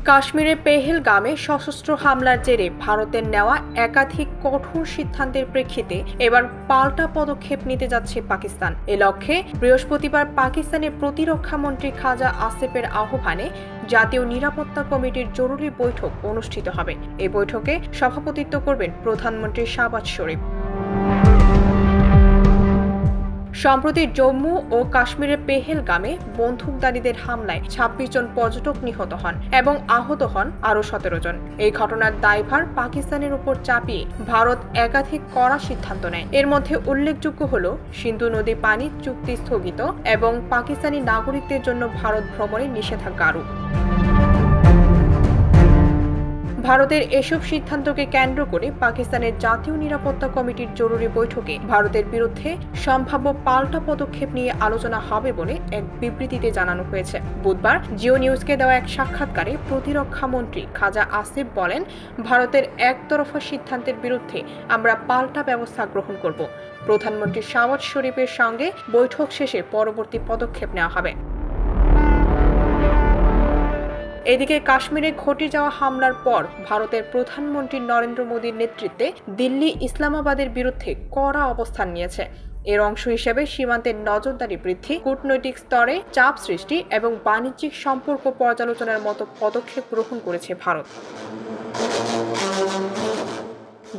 কাশ্মীরের পেহেলগামে সশস্ত্র হামলার জেরে ভারতের নেওয়া একাধিক কঠোর সিদ্ধান্তের প্রেক্ষিতে এবার পাল্টা পদক্ষেপ নিতে যাচ্ছে পাকিস্তান। এ লক্ষ্যে বৃহস্পতিবার পাকিস্তানের প্রতিরক্ষা মন্ত্রী খাজা আসিফের আহ্বানে জাতীয় নিরাপত্তা কমিটির জরুরি বৈঠক অনুষ্ঠিত হবে। এই বৈঠকে সভাপতিত্ব করবেন প্রধানমন্ত্রী শাহবাজ শরীফ। সম্প্রতি জম্মু ও কাশ্মীরের পেহেলগামে বন্দুকধারীদের হামলায় ২৬ জন পর্যটক নিহত হন এবং আহত হন আরও ১৭ জন। এই ঘটনার দায়ভার পাকিস্তানের উপর চাপিয়ে ভারত একাধিক কড়া সিদ্ধান্ত নেয়। এর মধ্যে উল্লেখযোগ্য হল সিন্ধু নদী পানি চুক্তি স্থগিত এবং পাকিস্তানি নাগরিকদের জন্য ভারত ভ্রমণে নিষেধাজ্ঞা আরোপ। ভারতের এসব সিদ্ধান্তকে কেন্দ্র করে পাকিস্তানের জাতীয় নিরাপত্তা কমিটির জরুরি বৈঠকে ভারতের বিরুদ্ধে সম্ভাব্য পাল্টা পদক্ষেপ নিয়ে আলোচনা হবে বলে এক বিবৃতিতে জানানো হয়েছে। বুধবার জিও নিউজকে দেওয়া এক সাক্ষাৎকারে প্রতিরক্ষা মন্ত্রী খাজা আসিফ বলেন, ভারতের একতরফা সিদ্ধান্তের বিরুদ্ধে আমরা পাল্টা ব্যবস্থা গ্রহণ করব। প্রধানমন্ত্রী শাহবাজ শরীফের সঙ্গে বৈঠক শেষে পরবর্তী পদক্ষেপ নেওয়া হবে। এদিকে কাশ্মীরে ঘটে যাওয়া হামলার পর ভারতের প্রধানমন্ত্রী নরেন্দ্র মোদীর নেতৃত্বে দিল্লি ইসলামাবাদের বিরুদ্ধে কড়া অবস্থান নিয়েছে। এর অংশ হিসেবে সীমান্তের নজরদারি বৃদ্ধি, কূটনৈতিক স্তরে চাপ সৃষ্টি এবং বাণিজ্যিক সম্পর্ক পর্যালোচনার মতো পদক্ষেপ গ্রহণ করেছে ভারত।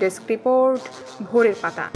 ডেস্ক রিপোর্ট, ভোরের পাতা।